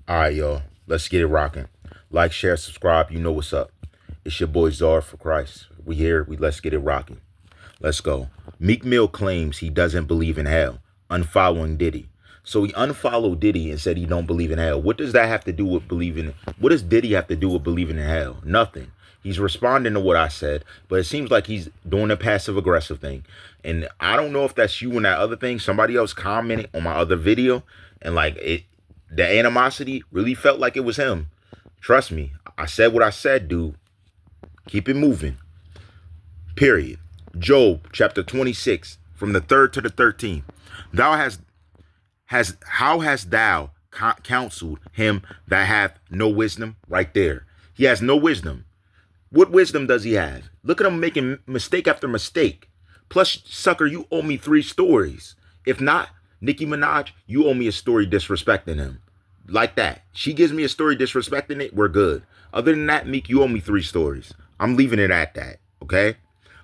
All right, y'all. Let's get it rocking. Like, share, subscribe. You know what's up. It's your boy Czar for Christ. We here. Let's get it rocking. Let's go. Meek Mill claims he doesn't believe in hell. Unfollowing Diddy. So he unfollowed Diddy and said he don't believe in hell. What does that have to do with believing? What does Diddy have to do with believing in hell? Nothing. He's responding to what I said, but it seems like he's doing a passive aggressive thing. And I don't know if that's you and that other thing. Somebody else commented on my other video, and like the animosity really felt like it was him. Trust me, I said what I said, dude. Keep it moving. Period. Job chapter 26, from the 3rd to the 13th. Thou how hast thou counseled him that hath no wisdom? Right there. He has no wisdom. What wisdom does he have? Look at him making mistake after mistake. Plus, sucker, you owe me 3 stories. If not, Nicki Minaj, you owe me a story disrespecting him. Like that. She gives me a story disrespecting it, we're good. Other than that, Meek, you owe me 3 stories. I'm leaving it at that, okay?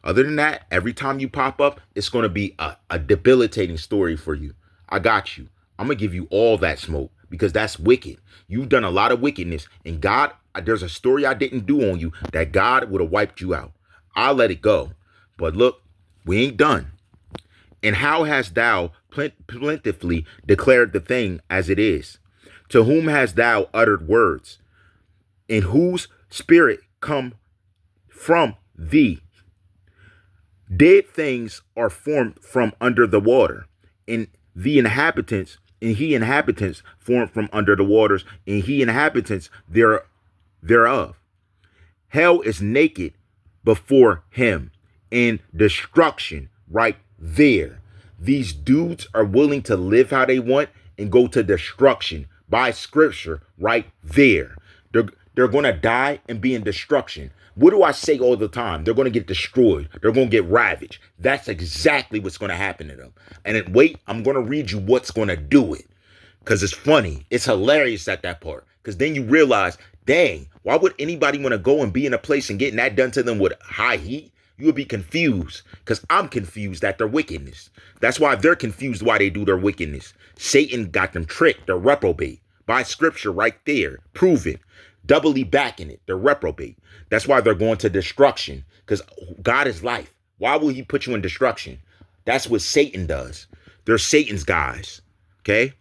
Other than that, every time you pop up, it's going to be a debilitating story for you. I got you. I'm going to give you all that smoke because that's wicked. You've done a lot of wickedness, and God, there's a story I didn't do on you that God would have wiped you out. I'll let it go. But look, we ain't done. And how hast thou plentifully declared the thing as it is? To whom hast thou uttered words? In whose spirit come from thee? Dead things are formed from under the water, and the inhabitants, and he inhabitants formed from under the waters, and he inhabitants thereof. Hell is naked before him, and destruction right there. These dudes are willing to live how they want and go to destruction by scripture right there. They're going to die and be in destruction. What do I say all the time? They're going to get destroyed. They're going to get ravaged. That's exactly what's going to happen to them. And then wait, I'm going to read you what's going to do it. Because it's funny. It's hilarious at that part. Because then you realize, dang, why would anybody want to go and be in a place and getting that done to them with high heat? You would be confused. Because I'm confused at their wickedness. That's why they're confused why they do their wickedness. Satan got them tricked. They're reprobate. By scripture right there. Prove it. Doubly backing it. They're reprobate. That's why they're going to destruction. Because God is life. Why will he put you in destruction? That's what Satan does. They're Satan's guys. Okay?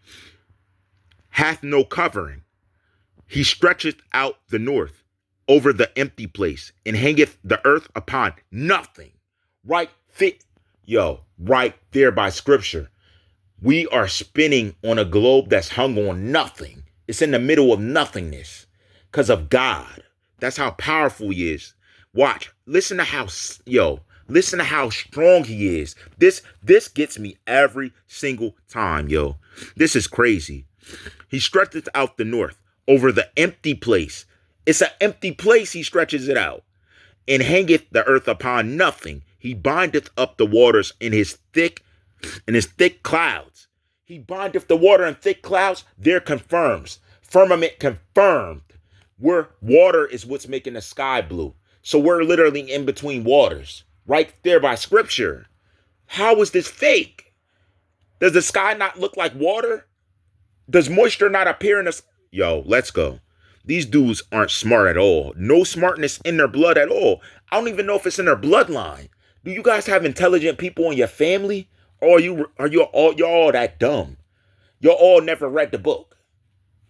Hath no covering. He stretcheth out the north over the empty place and hangeth the earth upon nothing. Right fit. Right there by scripture. We are spinning on a globe that's hung on nothing. It's in the middle of nothingness. Because of God. That's how powerful he is. Watch. Listen to how strong he is. This gets me every single time, yo. This is crazy. He stretcheth out the north over the empty place. It's an empty place he stretches it out. And hangeth the earth upon nothing. He bindeth up the waters in his thick clouds. He bindeth the water in thick clouds. There confirms. Firmament confirmed. Where water is what's making the sky blue. So we're literally in between waters. Right there by scripture. How is this fake? Does the sky not look like water? Does moisture not appear in the... Let's go. These dudes aren't smart at all. No smartness in their blood at all. I don't even know if it's in their bloodline. Do you guys have intelligent people in your family? Or are you all that dumb? Y'all all never read the book.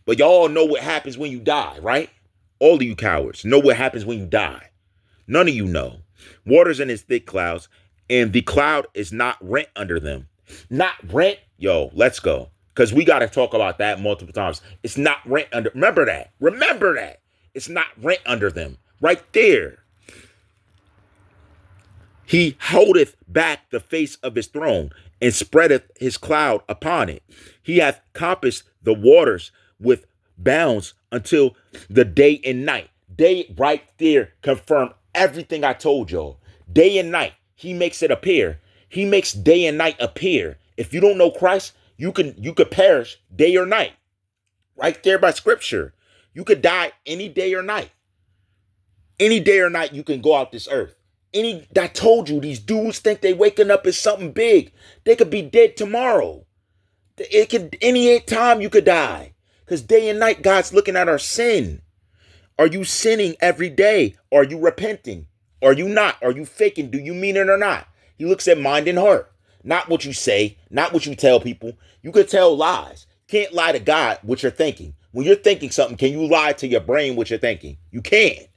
But y'all know what happens when you die, right? All of you cowards know what happens when you die. None of you know. Water's in his thick clouds, and the cloud is not rent under them. Not rent? Let's go. Because we got to talk about that multiple times. It's not rent under. Remember that. Remember that. It's not rent under them. Right there. He holdeth back the face of his throne, and spreadeth his cloud upon it. He hath compassed the waters with bounds until the day and night. Day right there confirm everything I told y'all. Day and night. He makes it appear. He makes day and night appear. If you don't know Christ, you could perish day or night. Right there by scripture. You could die any day or night. Any day or night you can go out this earth. I told you, these dudes think they waking up as something big. They could be dead tomorrow. Any time you could die. Because day and night, God's looking at our sin. Are you sinning every day? Are you repenting? Are you not? Are you faking? Do you mean it or not? He looks at mind and heart. Not what you say, not what you tell people. You could tell lies. You can't lie to God what you're thinking. When you're thinking something, can you lie to your brain what you're thinking? You can't.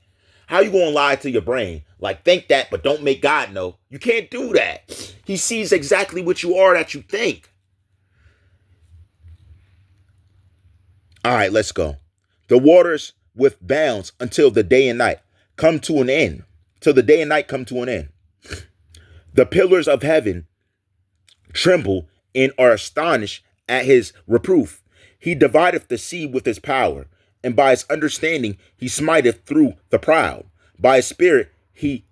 How you going to lie to your brain? Like, think that, but don't make God know. You can't do that. He sees exactly what you are that you think. All right, let's go. The waters with bounds until the day and night come to an end. Till the day and night come to an end. The pillars of heaven tremble and are astonished at his reproof. He divideth the sea with his power, and by his understanding he smiteth through the proud. By his spirit he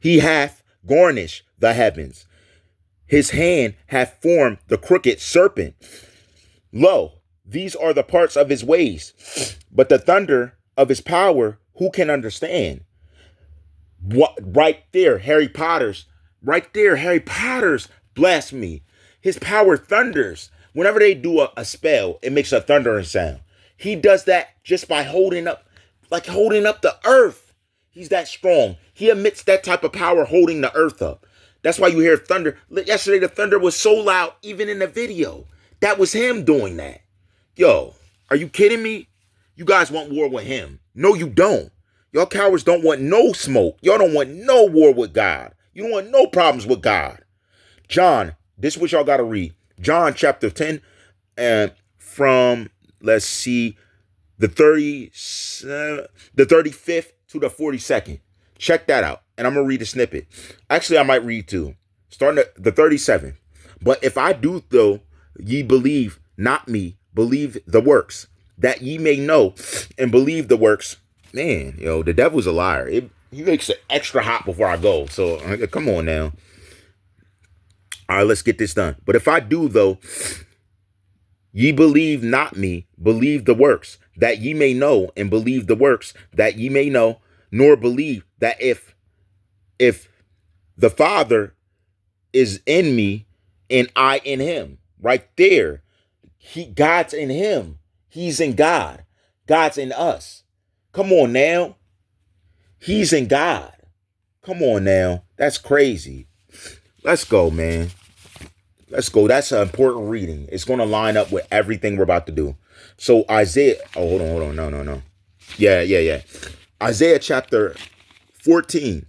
hath garnished the heavens. His hand hath formed the crooked serpent. Lo, these are the parts of his ways, but the thunder of his power who can understand? What right there, Harry Potter's blasphemy. His power thunders. Whenever they do a spell, it makes a thundering sound. He does that just by holding up the earth. He's that strong. He emits that type of power holding the earth up. That's why you hear thunder. Yesterday, the thunder was so loud, even in the video. That was him doing that. Yo, are you kidding me? You guys want war with him. No, you don't. Y'all cowards don't want no smoke. Y'all don't want no war with God. You don't want no problems with God. John, this is what y'all got to read. John chapter 10 and from, let's see, the 35th to the 42nd. Check that out. And I'm going to read a snippet. Actually, I might read two. Starting at the 37th. But if I do, though, ye believe not me, believe the works, that ye may know and believe the works. Man, yo, the devil's a liar. He makes it extra hot before I go. So, come on now. All right, let's get this done. But if I do, though, ye believe not me, believe the works, that ye may know and believe the works, that ye may know, nor believe that if the Father is in me and I in him, right there, God's in him. He's in God. God's in us. Come on now. He's in God. Come on now. That's crazy. Let's go, man. Let's go. That's an important reading. It's going to line up with everything we're about to do. So Isaiah. Oh, hold on. No. Yeah. Isaiah chapter 14,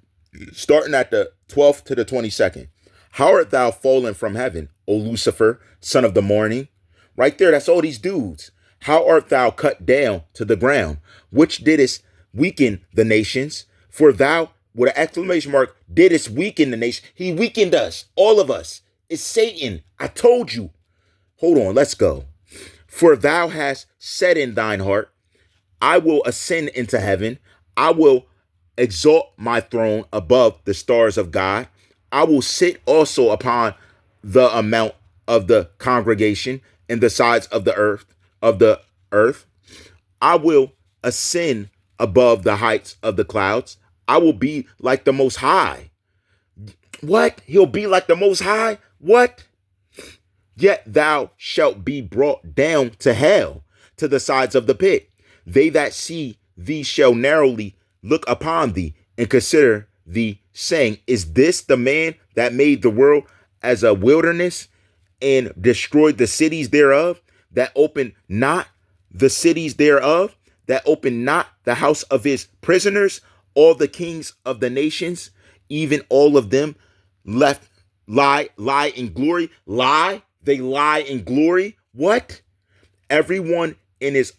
starting at the 12th to the 22nd. How art thou fallen from heaven, O Lucifer, son of the morning? Right there, that's all these dudes. How art thou cut down to the ground, which didst weaken the nations? For thou, with an exclamation mark, didst weaken the nation. He weakened us, all of us. It's Satan. I told you. Hold on, let's go. For thou hast said in thine heart, I will ascend into heaven. I will exalt my throne above the stars of God. I will sit also upon the amount of the congregation and the sides of the earth. I will ascend above the heights of the clouds. I will be like the Most High. What? He'll be like the Most High? What? Yet thou shalt be brought down to hell, to the sides of the pit. They that see thee shall narrowly look upon thee and consider thee, saying, is this the man that made the world as a wilderness and destroyed the cities thereof, that opened not the cities thereof, that opened not the house of his prisoners? All the kings of the nations, even all of them, lie in glory. They lie in glory. What? Everyone in his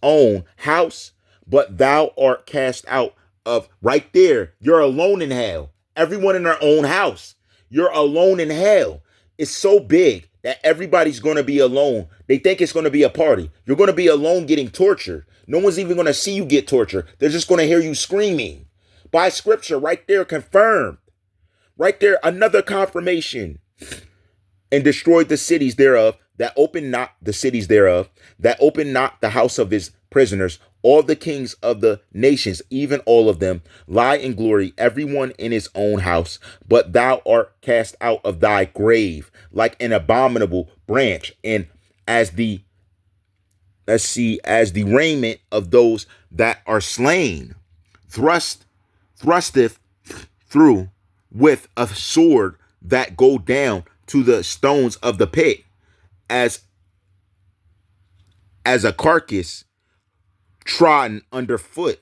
own house, but thou art cast out of. Right there, you're alone in hell. Everyone in their own house. You're alone in hell. It's so big that everybody's going to be alone. They think it's going to be a party. You're going to be alone getting tortured. No one's even going to see you get tortured. They're just going to hear you screaming. By scripture, right there, confirmed. Right there, another confirmation. And destroyed the cities thereof, that opened not the cities thereof, that opened not the house of his prisoners. All the kings of the nations, even all of them, lie in glory, everyone in his own house. But thou art cast out of thy grave like an abominable branch, and as the as the raiment of those that are slain, thrusteth through with a sword that go down to the stones of the pit, as a carcass trodden underfoot.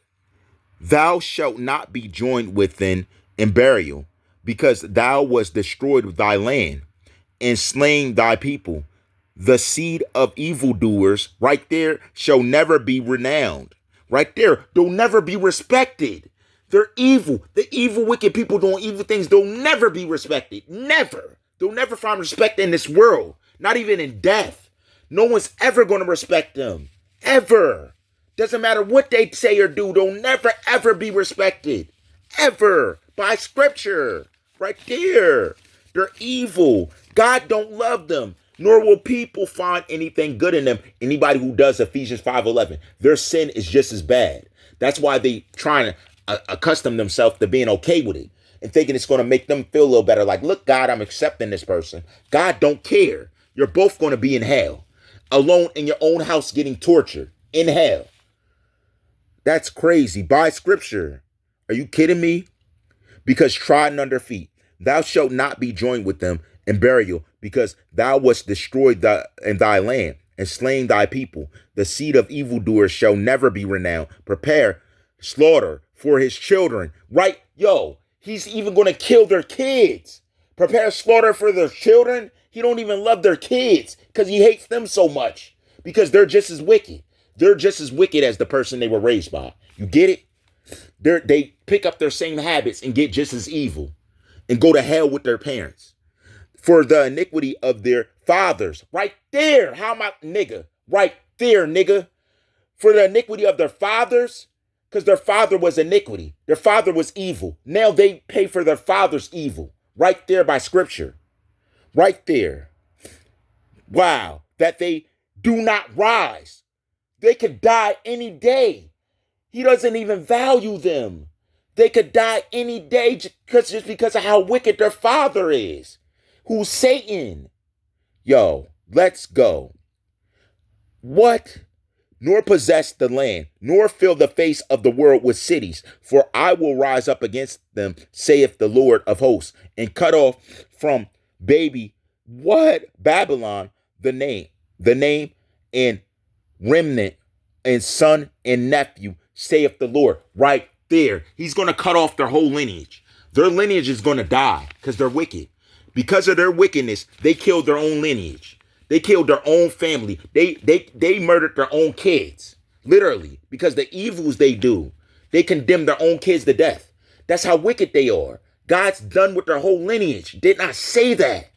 Thou shalt not be joined within in burial, because thou wast destroyed with thy land, and slain thy people. The seed of evildoers, right there, shall never be renowned. Right there, they'll never be respected. They're evil. The evil, wicked people doing evil things, they'll never be respected. Never. They'll never find respect in this world. Not even in death. No one's ever going to respect them. Ever. Doesn't matter what they say or do. They'll never, ever be respected. Ever. By scripture. Right there. They're evil. God don't love them. Nor will people find anything good in them. Anybody who does Ephesians 5:11, their sin is just as bad. That's why they trying to accustom themselves to being okay with it and thinking it's going to make them feel a little better. Like, look, God, I'm accepting this person. God don't care. You're both going to be in hell, alone in your own house getting tortured in hell. That's crazy. By scripture. Are you kidding me? Because trodden under feet, thou shalt not be joined with them in burial, because thou wast destroyed in thy land, and slain thy people. The seed of evildoers shall never be renowned. Prepare slaughter for his children. Right? Yo, he's even going to kill their kids. Prepare slaughter for their children. He don't even love their kids because he hates them so much, because they're just as wicked. They're just as wicked as the person they were raised by. You get it? They pick up their same habits and get just as evil and go to hell with their parents. For the iniquity of their fathers. Right there. How am I, nigga? Right there, nigga. For the iniquity of their fathers, because their father was iniquity. Their father was evil. Now they pay for their father's evil. Right there by scripture. Right there. Wow. That they do not rise. They could die any day. He doesn't even value them. They could die any day just because of how wicked their father is. Who's Satan? Yo, let's go. What? Nor possess the land, nor fill the face of the world with cities. For I will rise up against them, saith the Lord of hosts, and cut off from baby, what? Babylon, the name, and remnant, and son and nephew, saith the Lord. Right there. He's going to cut off their whole lineage. Their lineage is going to die because they're wicked. Because of their wickedness, they killed their own lineage. They killed their own family. They murdered their own kids. Literally. Because the evils they do, they condemn their own kids to death. That's how wicked they are. God's done with their whole lineage. Did not say that.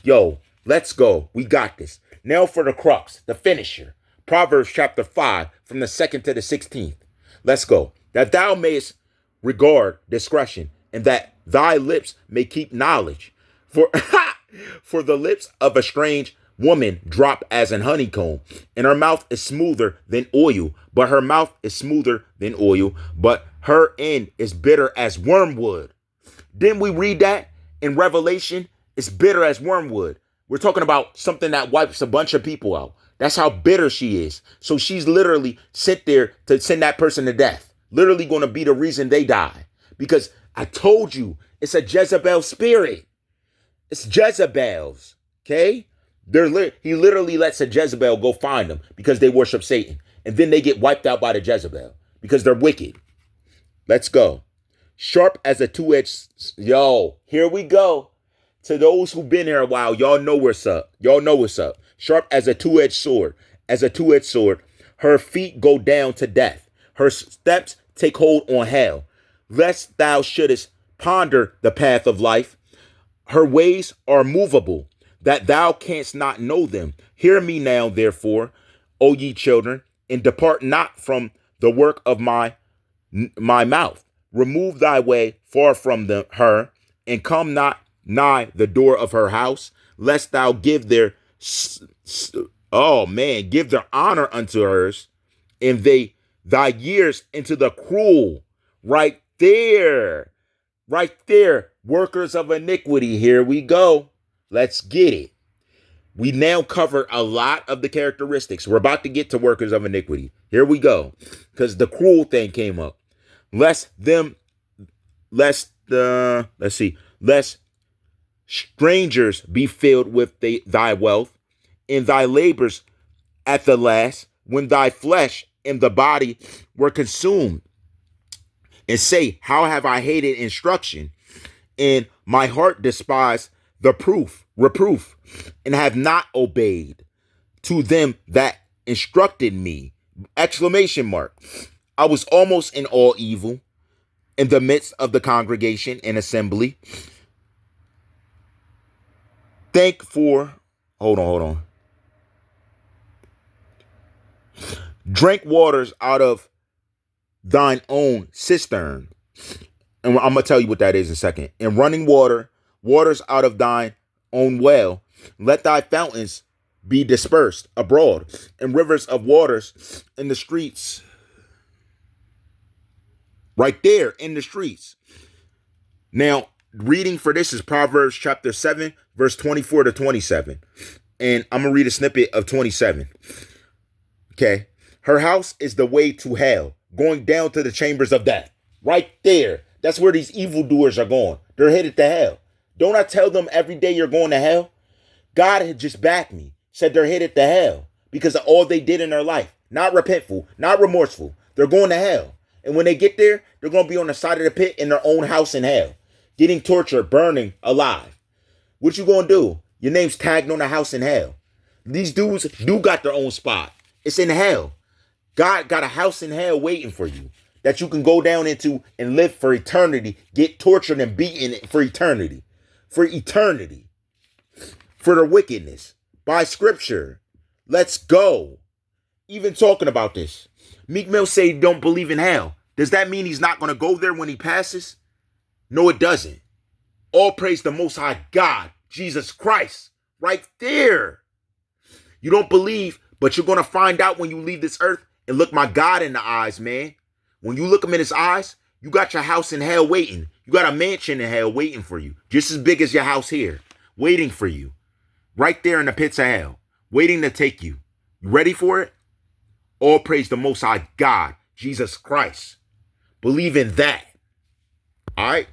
Yo, let's go. We got this. Now for the crux, the finisher. Proverbs chapter 5, from the 2nd to the 16th. Let's go. That thou mayest regard discretion, and that thy lips may keep knowledge. For the lips of a strange woman drop as an honeycomb, and her mouth is smoother than oil, but her end is bitter as wormwood. Didn't we read that in Revelation? It's bitter as wormwood. We're talking about something that wipes a bunch of people out. That's how bitter she is. So she's literally sent there to send that person to death. Literally going to be the reason they die. Because I told you, it's a Jezebel spirit. It's Jezebels, okay? He literally lets a Jezebel go find them because they worship Satan. And then they get wiped out by the Jezebel because they're wicked. Let's go. Sharp as a two-edged... Yo, here we go. To those who've been here a while, y'all know what's up. Sharp as a two-edged sword. Her feet go down to death. Her steps take hold on hell. Lest thou shouldest ponder the path of life. Her ways are movable, that thou canst not know them. Hear me now, therefore, O ye children, and depart not from the work of my mouth. Remove thy way far from her, and come not nigh the door of her house, lest thou give their honor unto hers, and thy years into the cruel. Right there. Right there. Workers of iniquity. Here we go. Let's get it. We now covered a lot of the characteristics. We're about to get to workers of iniquity. Here we go. Because the cruel thing came up. Lest strangers be filled with thy wealth, and thy labors at the last, when thy flesh and the body were consumed. And say, how have I hated instruction, and my heart despised the reproof, and have not obeyed to them that instructed me. Exclamation mark. I was almost in all evil in the midst of the congregation and assembly. Hold on. Drink waters out of thine own cistern. And I'm going to tell you what that is in a second. And running waters out of thine own well. Let thy fountains be dispersed abroad, and rivers of waters in the streets. Right there in the streets. Now, reading for this is Proverbs chapter 7, verse 24 to 27. And I'm going to read a snippet of 27. Okay. Her house is the way to hell, going down to the chambers of death. Right there. That's where these evildoers are going. They're headed to hell. Don't I tell them every day you're going to hell? God had just backed me. Said they're headed to hell because of all they did in their life. Not repentful, not remorseful. They're going to hell. And when they get there, they're going to be on the side of the pit in their own house in hell. Getting tortured, burning alive. What you going to do? Your name's tagged on a house in hell. These dudes do got their own spot. It's in hell. God got a house in hell waiting for you that you can go down into and live for eternity, get tortured and beaten for eternity. For eternity. For their wickedness. By scripture. Let's go. Even talking about this. Meek Mill say he don't believe in hell. Does that mean he's not going to go there when he passes? No, it doesn't. All praise the Most High God, Jesus Christ. Right there. You don't believe, but you're going to find out when you leave this earth and look my God in the eyes, man. When you look him in his eyes, you got your house in hell waiting. You got a mansion in hell waiting for you. Just as big as your house here. Waiting for you. Right there in the pits of hell. Waiting to take you. You ready for it? All praise the Most High God, Jesus Christ. Believe in that. All right?